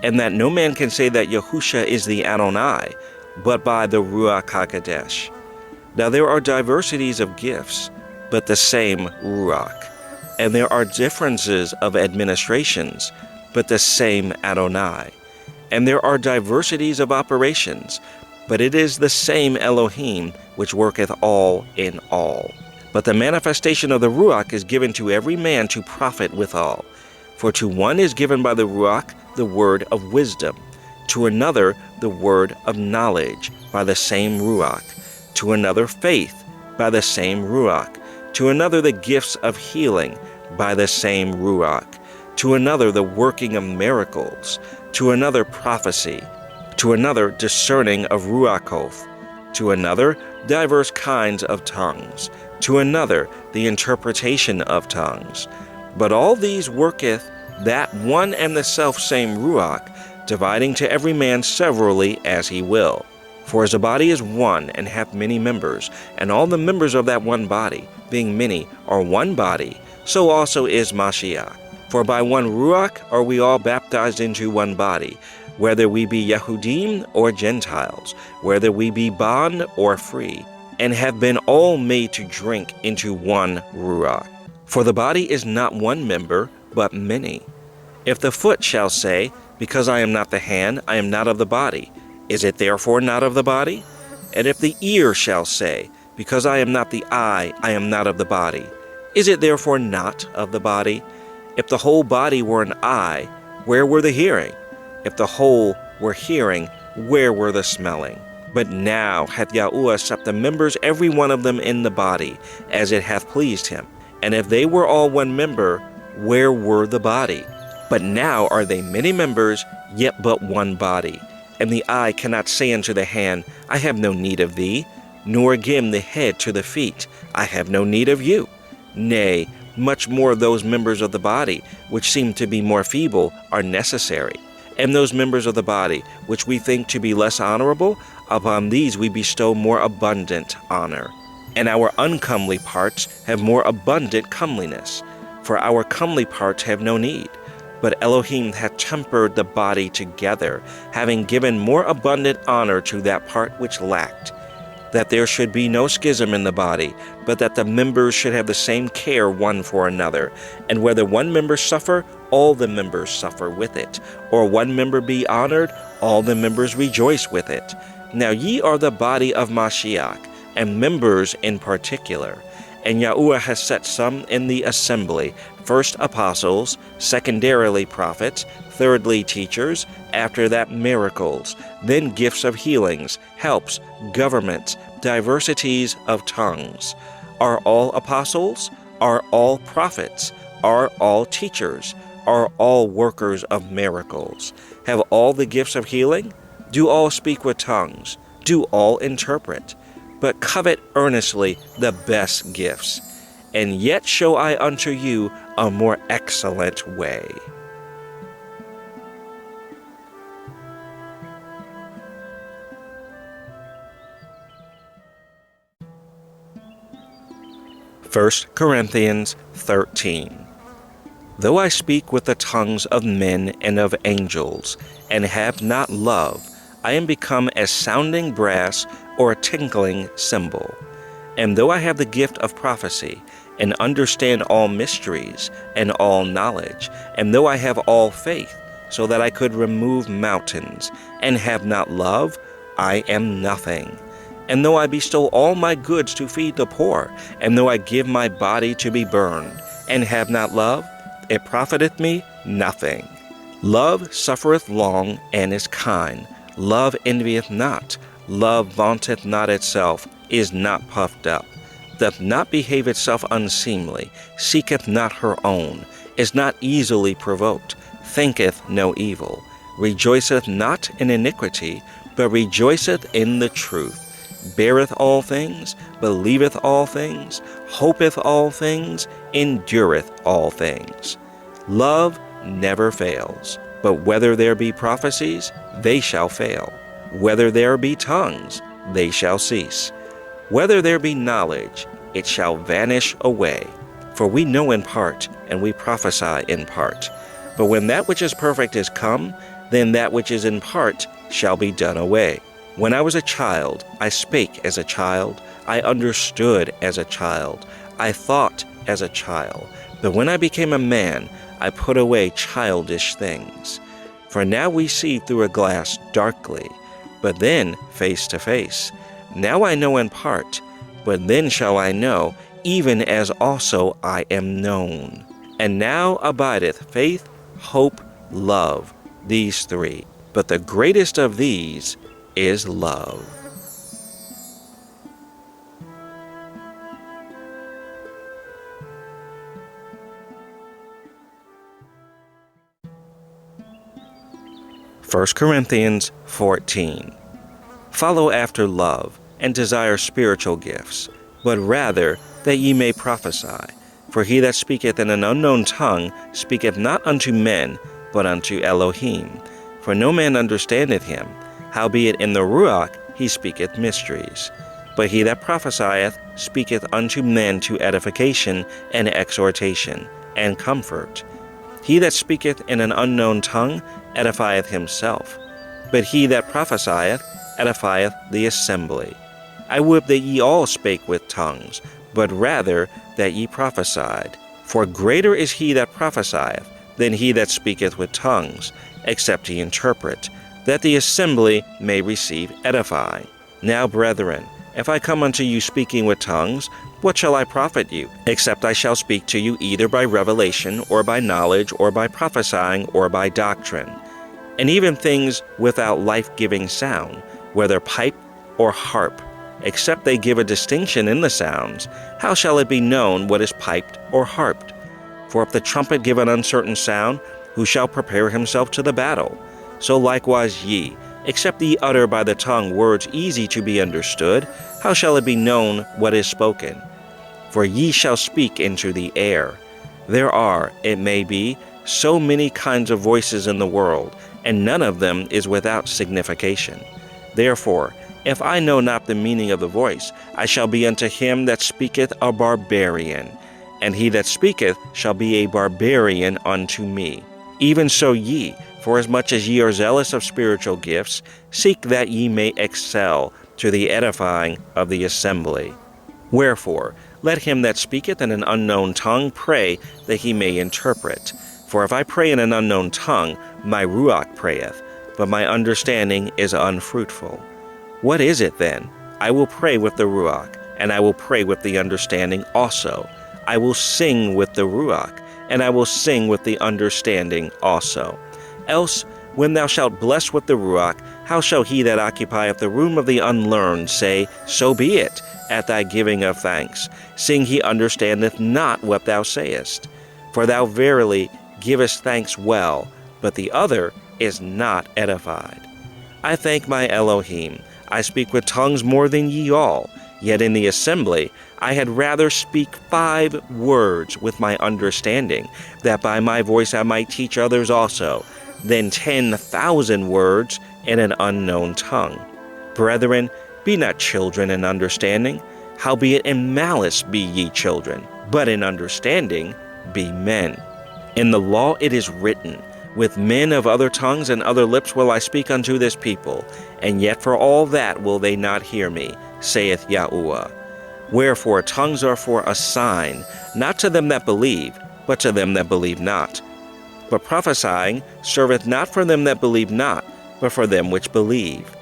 and that no man can say that Yahusha is the Adonai, but by the Ruach HaKodesh. Now there are diversities of gifts, but the same Ruach. And there are differences of administrations, but the same Adonai. And there are diversities of operations, but it is the same Elohim which worketh all in all. But the manifestation of the Ruach is given to every man to profit withal. For to one is given by the Ruach the word of wisdom, to another the word of knowledge by the same Ruach, to another faith by the same Ruach, to another the gifts of healing by the same Ruach, to another the working of miracles, to another prophecy, to another discerning of Ruachoth, to another diverse kinds of tongues, to another the interpretation of tongues. But all these worketh that one and the selfsame Ruach, dividing to every man severally as he will. For as a body is one, and hath many members, and all the members of that one body, being many, are one body, so also is Mashiach. For by one Ruach are we all baptized into one body, whether we be Yehudim or Gentiles, whether we be bond or free, and have been all made to drink into one Ruach. For the body is not one member, but many. If the foot shall say, Because I am not the hand, I am not of the body, is it therefore not of the body? And if the ear shall say, Because I am not the eye, I am not of the body, is it therefore not of the body? If the whole body were an eye, where were the hearing? If the whole were hearing, where were the smelling? But now hath Yahuwah set the members every one of them in the body, as it hath pleased him. And if they were all one member, where were the body? But now are they many members, yet but one body. And the eye cannot say unto the hand, I have no need of thee, nor again the head to the feet, I have no need of you. Nay, much more those members of the body, which seem to be more feeble, are necessary. And those members of the body, which we think to be less honorable, upon these we bestow more abundant honor. And our uncomely parts have more abundant comeliness, for our comely parts have no need. But Elohim hath tempered the body together, having given more abundant honor to that part which lacked, that there should be no schism in the body, but that the members should have the same care one for another. And whether one member suffer, all the members suffer with it, or one member be honored, all the members rejoice with it. Now ye are the body of Mashiach, and members in particular. And Yahuwah has set some in the assembly, first apostles, secondarily prophets, thirdly teachers, after that miracles, then gifts of healings, helps, governments, diversities of tongues. Are all apostles? Are all prophets? Are all teachers? Are all workers of miracles? Have all the gifts of healing? Do all speak with tongues? Do all interpret? But covet earnestly the best gifts, and yet show I unto you a more excellent way. First Corinthians 13. Though I speak with the tongues of men and of angels, and have not love, I am become as sounding brass or a tinkling cymbal. And though I have the gift of prophecy, and understand all mysteries and all knowledge, and though I have all faith, so that I could remove mountains, and have not love, I am nothing. And though I bestow all my goods to feed the poor, and though I give my body to be burned, and have not love, it profiteth me nothing. Love suffereth long, and is kind. Love envieth not. Love vaunteth not itself, is not puffed up, doth not behave itself unseemly, seeketh not her own, is not easily provoked, thinketh no evil, rejoiceth not in iniquity, but rejoiceth in the truth, beareth all things, believeth all things, hopeth all things, endureth all things. Love never fails, but whether there be prophecies, they shall fail. Whether there be tongues, they shall cease. Whether there be knowledge, it shall vanish away. For we know in part, and we prophesy in part. But when that which is perfect is come, then that which is in part shall be done away. When I was a child, I spake as a child, I understood as a child, I thought as a child. But when I became a man, I put away childish things. For now we see through a glass darkly, but then face to face. Now I know in part, but then shall I know, even as also I am known. And now abideth faith, hope, love, these three. But the greatest of these is love. First Corinthians 14. Follow after love, and desire spiritual gifts, but rather that ye may prophesy. For he that speaketh in an unknown tongue speaketh not unto men, but unto Elohim. For no man understandeth him, howbeit in the Ruach he speaketh mysteries. But he that prophesieth speaketh unto men to edification and exhortation and comfort. He that speaketh in an unknown tongue edifieth himself, but he that prophesieth edifieth the assembly. I would that ye all spake with tongues, but rather that ye prophesied. For greater is he that prophesieth than he that speaketh with tongues, except he interpret, that the assembly may receive edifying. Now, brethren, if I come unto you speaking with tongues, what shall I profit you, except I shall speak to you either by revelation, or by knowledge, or by prophesying, or by doctrine? And even things without life-giving sound, whether pipe or harp, except they give a distinction in the sounds, how shall it be known what is piped or harped? For if the trumpet give an uncertain sound, who shall prepare himself to the battle? So likewise ye, except ye utter by the tongue words easy to be understood, how shall it be known what is spoken? For ye shall speak into the air. There are, it may be, so many kinds of voices in the world, and none of them is without signification. Therefore, if I know not the meaning of the voice, I shall be unto him that speaketh a barbarian, and he that speaketh shall be a barbarian unto me. Even so ye, forasmuch as ye are zealous of spiritual gifts, seek that ye may excel to the edifying of the assembly. Wherefore, let him that speaketh in an unknown tongue pray that he may interpret. For if I pray in an unknown tongue, my Ruach prayeth, but my understanding is unfruitful. What is it then? I will pray with the Ruach, and I will pray with the understanding also. I will sing with the Ruach, and I will sing with the understanding also. Else, when thou shalt bless with the Ruach, how shall he that occupieth the room of the unlearned say, So be it, at thy giving of thanks, seeing he understandeth not what thou sayest? For thou verily givest thanks well, but the other is not edified. I thank my Elohim. I speak with tongues more than ye all. Yet in the assembly I had rather speak 5 words with my understanding, that by my voice I might teach others also, than 10,000 words in an unknown tongue. Brethren, be not children in understanding, howbeit in malice be ye children, but in understanding be men. In the law it is written, with men of other tongues and other lips will I speak unto this people, and yet for all that will they not hear me, saith Yahuwah. Wherefore tongues are for a sign, not to them that believe, but to them that believe not. But prophesying serveth not for them that believe not, but for them which believe.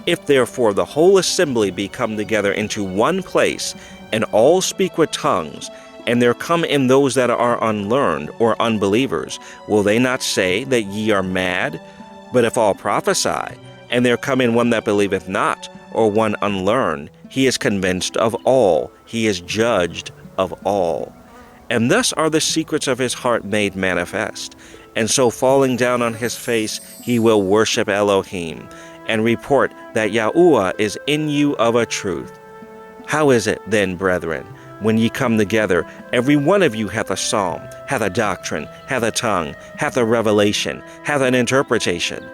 If therefore the whole assembly be come together into one place, and all speak with tongues, and there come in those that are unlearned or unbelievers, will they not say that ye are mad? But if all prophesy, and there come in one that believeth not, or one unlearned, he is convinced of all, he is judged of all. And thus are the secrets of his heart made manifest. And so falling down on his face, he will worship Elohim, and report that Yahuwah is in you of a truth. How is it then, brethren, when ye come together, every one of you hath a psalm, hath a doctrine, hath a tongue, hath a revelation, hath an interpretation?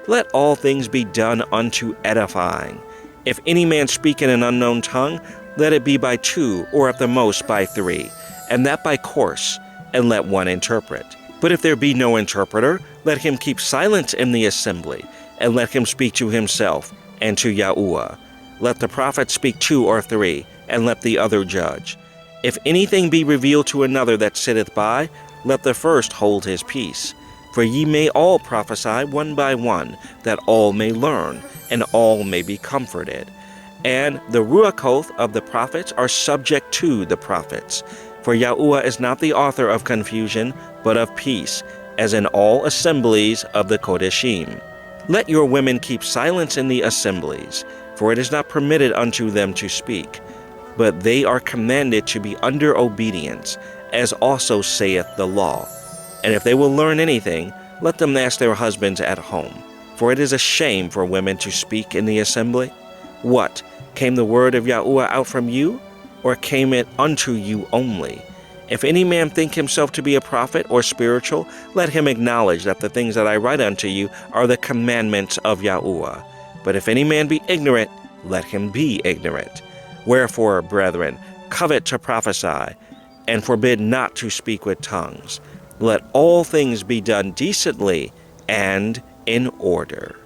Let all things be done unto edifying. If any man speak in an unknown tongue, let it be by 2, or at the most by 3, and that by course, and let one interpret. But if there be no interpreter, let him keep silence in the assembly, and let him speak to himself and to Yahuwah. Let the prophet speak 2 or 3, and let the other judge. If anything be revealed to another that sitteth by, let the first hold his peace. For ye may all prophesy one by one, that all may learn, and all may be comforted. And the ruachoth of the prophets are subject to the prophets. For Yahuwah is not the author of confusion, but of peace, as in all assemblies of the Kodeshim. Let your women keep silence in the assemblies, for it is not permitted unto them to speak, but they are commanded to be under obedience, as also saith the law. And if they will learn anything, let them ask their husbands at home. For it is a shame for women to speak in the assembly. What, came the word of Yahuwah out from you, or came it unto you only? If any man think himself to be a prophet or spiritual, let him acknowledge that the things that I write unto you are the commandments of Yahuwah. But if any man be ignorant, let him be ignorant. Wherefore, brethren, covet to prophesy, and forbid not to speak with tongues. Let all things be done decently and in order.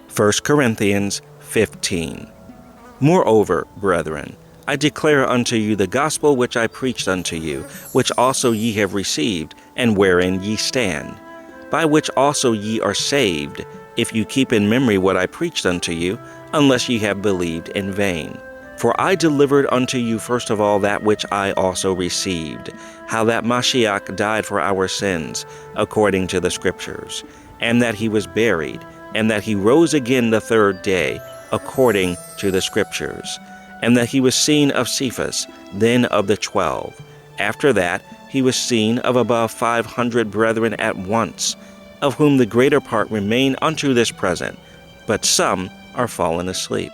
First Corinthians 15. Moreover, brethren, I declare unto you the gospel which I preached unto you, which also ye have received, and wherein ye stand, by which also ye are saved, if you keep in memory what I preached unto you, unless ye have believed in vain. For I delivered unto you first of all that which I also received, how that Mashiach died for our sins, according to the Scriptures, and that he was buried, and that he rose again the 3rd day, according to the Scriptures, and that he was seen of Cephas, then of the 12. After that he was seen of above 500 brethren at once, of whom the greater part remain unto this present, but some are fallen asleep.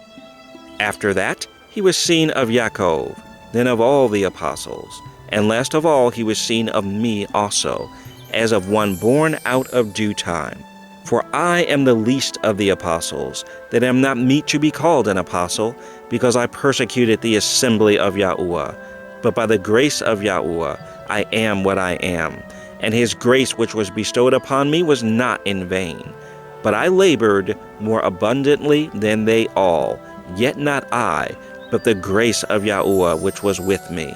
After that he was seen of Yaakov, then of all the apostles, and last of all he was seen of me also, as of one born out of due time. For I am the least of the apostles, that am not meet to be called an apostle, because I persecuted the assembly of Yahuwah. But by the grace of Yahuwah I am what I am, and his grace which was bestowed upon me was not in vain. But I labored more abundantly than they all, yet not I, but the grace of Yahuwah which was with me.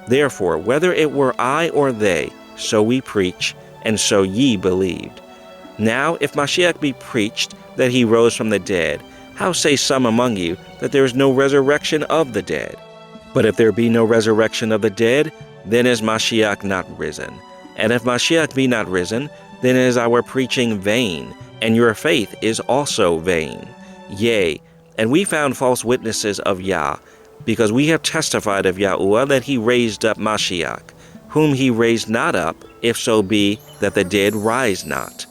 Therefore, whether it were I or they, so we preach, and so ye believed. Now, if Mashiach be preached that he rose from the dead, how say some among you that there is no resurrection of the dead? But if there be no resurrection of the dead, then is Mashiach not risen. And if Mashiach be not risen, then is our preaching vain, and your faith is also vain. Yea, and we found false witnesses of Yah, because we have testified of Yahuwah that he raised up Mashiach, whom he raised not up, if so be that the dead rise not.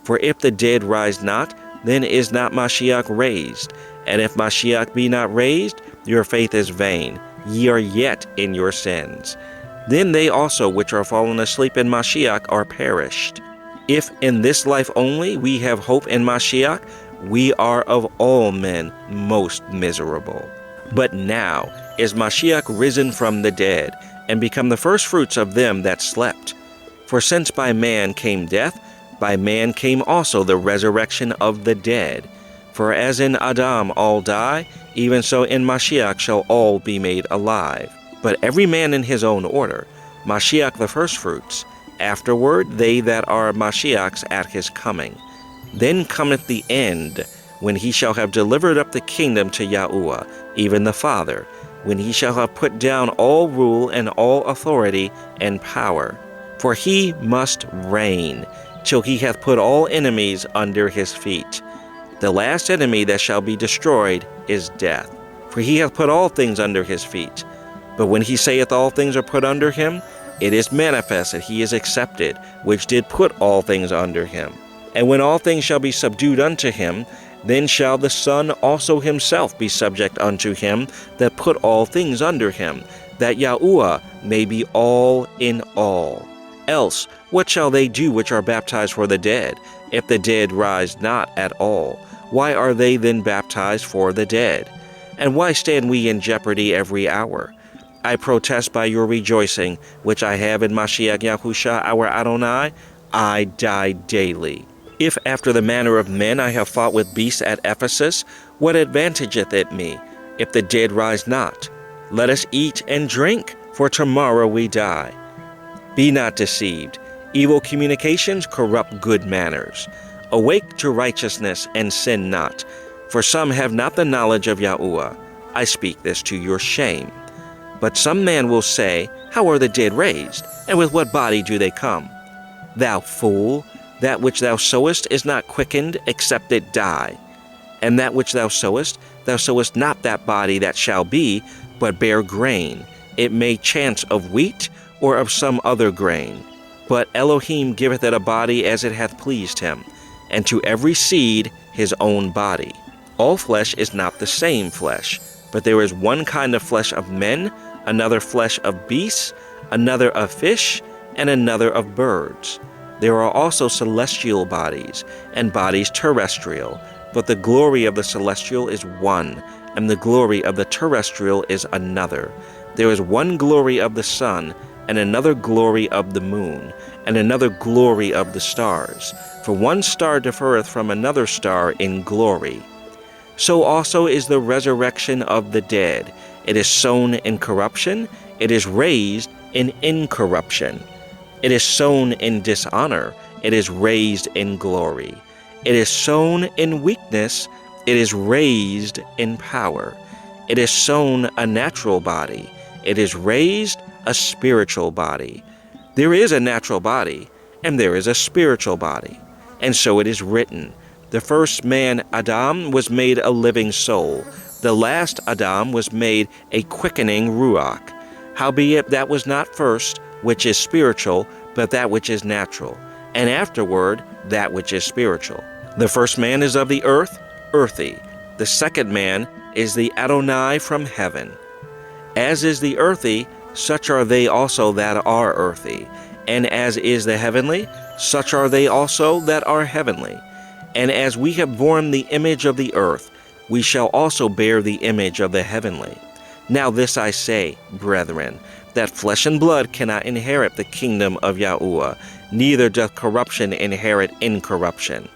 For if the dead rise not, then is not Mashiach raised. And if Mashiach be not raised, your faith is vain, ye are yet in your sins. Then they also which are fallen asleep in Mashiach are perished. If in this life only we have hope in Mashiach, we are of all men most miserable. But now is Mashiach risen from the dead, and become the firstfruits of them that slept. For since by man came death, by man came also the resurrection of the dead. For as in Adam all die, even so in Mashiach shall all be made alive. But every man in his own order, Mashiach the firstfruits, afterward they that are Mashiach's at his coming. Then cometh the end, when he shall have delivered up the kingdom to Yahuwah, even the Father, when he shall have put down all rule and all authority and power. For he must reign, till he hath put all enemies under his feet. The last enemy that shall be destroyed is death. For he hath put all things under his feet. But when he saith all things are put under him, it is manifest that he is accepted, which did put all things under him. And when all things shall be subdued unto him, then shall the Son also himself be subject unto him that put all things under him, that Yahuwah may be all in all. Else, what shall they do which are baptized for the dead, if the dead rise not at all? Why are they then baptized for the dead? And why stand we in jeopardy every hour? I protest by your rejoicing, which I have in Mashiach Yahusha our Adonai, I die daily. If after the manner of men I have fought with beasts at Ephesus, what advantageth it me, if the dead rise not? Let us eat and drink, for tomorrow we die. Be not deceived. Evil communications corrupt good manners. Awake to righteousness and sin not, for some have not the knowledge of Yahuwah. I speak this to your shame. But some man will say, how are the dead raised, and with what body do they come? Thou fool, that which thou sowest is not quickened, except it die. And that which thou sowest not that body that shall be, but bear grain. It may chance of wheat, or of some other grain. But Elohim giveth it a body as it hath pleased him, and to every seed his own body. All flesh is not the same flesh, but there is one kind of flesh of men, another flesh of beasts, another of fish, and another of birds. There are also celestial bodies, and bodies terrestrial, but the glory of the celestial is one, and the glory of the terrestrial is another. There is one glory of the sun, and another glory of the moon, and another glory of the stars. For one star differeth from another star in glory. So also is the resurrection of the dead. It is sown in corruption, it is raised in incorruption. It is sown in dishonor, it is raised in glory. It is sown in weakness, it is raised in power. It is sown a natural body, it is raised a spiritual body. There is a natural body, and there is a spiritual body. And so it is written, the first man, Adam, was made a living soul. The last Adam was made a quickening ruach. Howbeit that was not first, which is spiritual, but that which is natural, and afterward that which is spiritual. The first man is of the earth, earthy. The second man is the Adonai from heaven. As is the earthy, such are they also that are earthy. And as is the heavenly, such are they also that are heavenly. And as we have borne the image of the earth, we shall also bear the image of the heavenly. Now this I say, brethren, that flesh and blood cannot inherit the kingdom of Yahuwah, neither doth corruption inherit incorruption.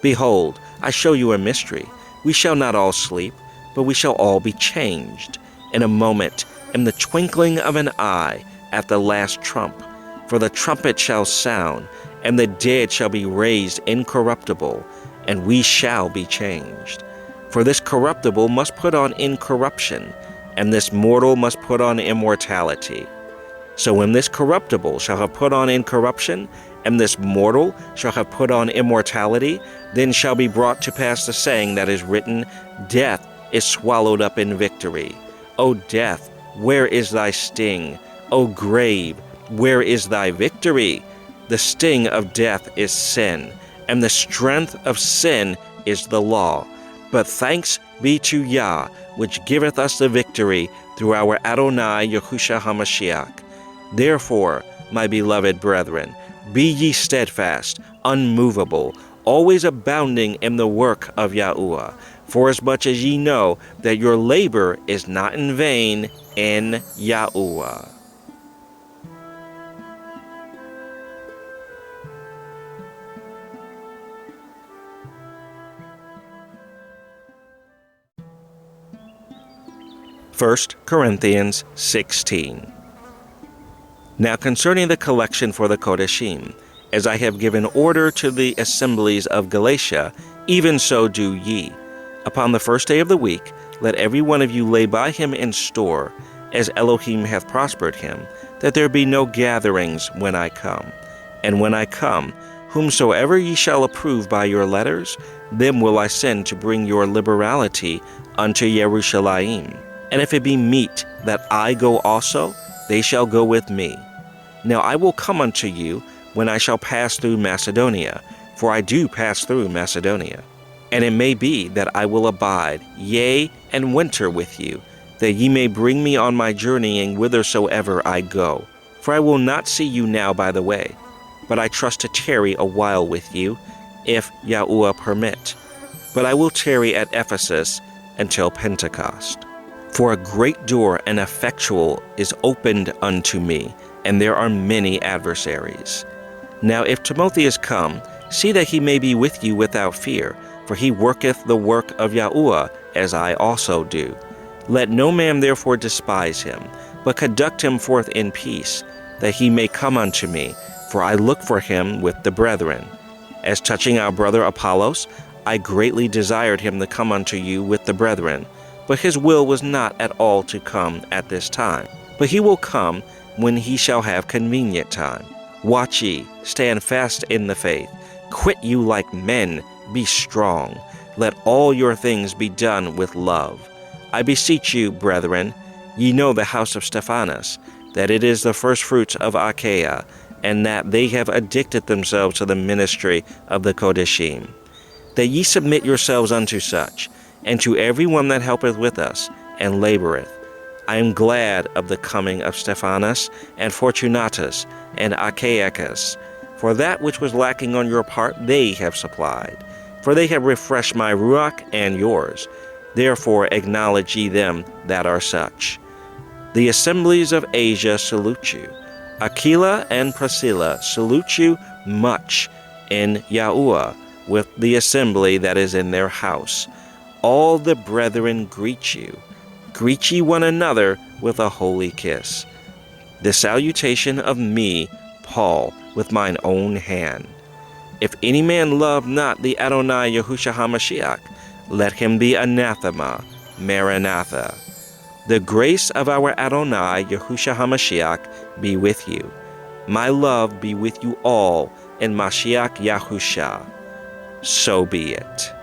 Behold, I show you a mystery. We shall not all sleep, but we shall all be changed. In a moment, in the twinkling of an eye, at the last trump. For the trumpet shall sound, and the dead shall be raised incorruptible, and we shall be changed. For this corruptible must put on incorruption, and this mortal must put on immortality. So when this corruptible shall have put on incorruption, and this mortal shall have put on immortality, then shall be brought to pass the saying that is written, Death is swallowed up in victory. O death, where is thy sting? O grave, where is thy victory? The sting of death is sin, and the strength of sin is the law. But thanks be to Yah, which giveth us the victory through our Adonai Yahusha HaMashiach. Therefore, my beloved brethren, be ye steadfast, unmovable, always abounding in the work of Yahuwah, forasmuch as ye know that your labor is not in vain in Yahuwah. First Corinthians 16. Now concerning the collection for the Kodeshim, as I have given order to the assemblies of Galatia, even so do ye. Upon the first day of the week, let every one of you lay by him in store, as Elohim hath prospered him, that there be no gatherings when I come. And when I come, whomsoever ye shall approve by your letters, them will I send to bring your liberality unto Yerushalayim. And if it be meet that I go also, they shall go with me. Now I will come unto you when I shall pass through Macedonia, for I do pass through Macedonia. And it may be that I will abide, yea, and winter with you, that ye may bring me on my journeying whithersoever I go. For I will not see you now by the way, but I trust to tarry a while with you, if Yahuwah permit. But I will tarry at Ephesus until Pentecost. For a great door and effectual is opened unto me, and there are many adversaries. Now if Timothy is come, see that he may be with you without fear, for he worketh the work of Yahuwah, as I also do. Let no man therefore despise him, but conduct him forth in peace, that he may come unto me, for I look for him with the brethren. As touching our brother Apollos, I greatly desired him to come unto you with the brethren, but his will was not at all to come at this time. But he will come when he shall have convenient time. Watch ye, stand fast in the faith. Quit you like men, be strong. Let all your things be done with love. I beseech you, brethren, ye know the house of Stephanas, that it is the firstfruits of Achaia, and that they have addicted themselves to the ministry of the Kodeshim. That ye submit yourselves unto such, and to every one that helpeth with us, and laboreth. I am glad of the coming of Stephanas, and Fortunatus, and Achaicus, for that which was lacking on your part they have supplied. For they have refreshed my ruach and yours. Therefore acknowledge ye them that are such. The assemblies of Asia salute you. Aquila and Priscilla salute you much in Yahuwah, with the assembly that is in their house. All the brethren greet you. Greet ye one another with a holy kiss. The salutation of me, Paul, with mine own hand. If any man love not the Adonai Yahusha HaMashiach, let him be anathema, Maranatha. The grace of our Adonai Yahusha HaMashiach be with you. My love be with you all in Mashiach Yahusha. So be it.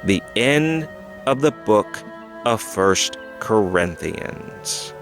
The end of the book of 1 Corinthians.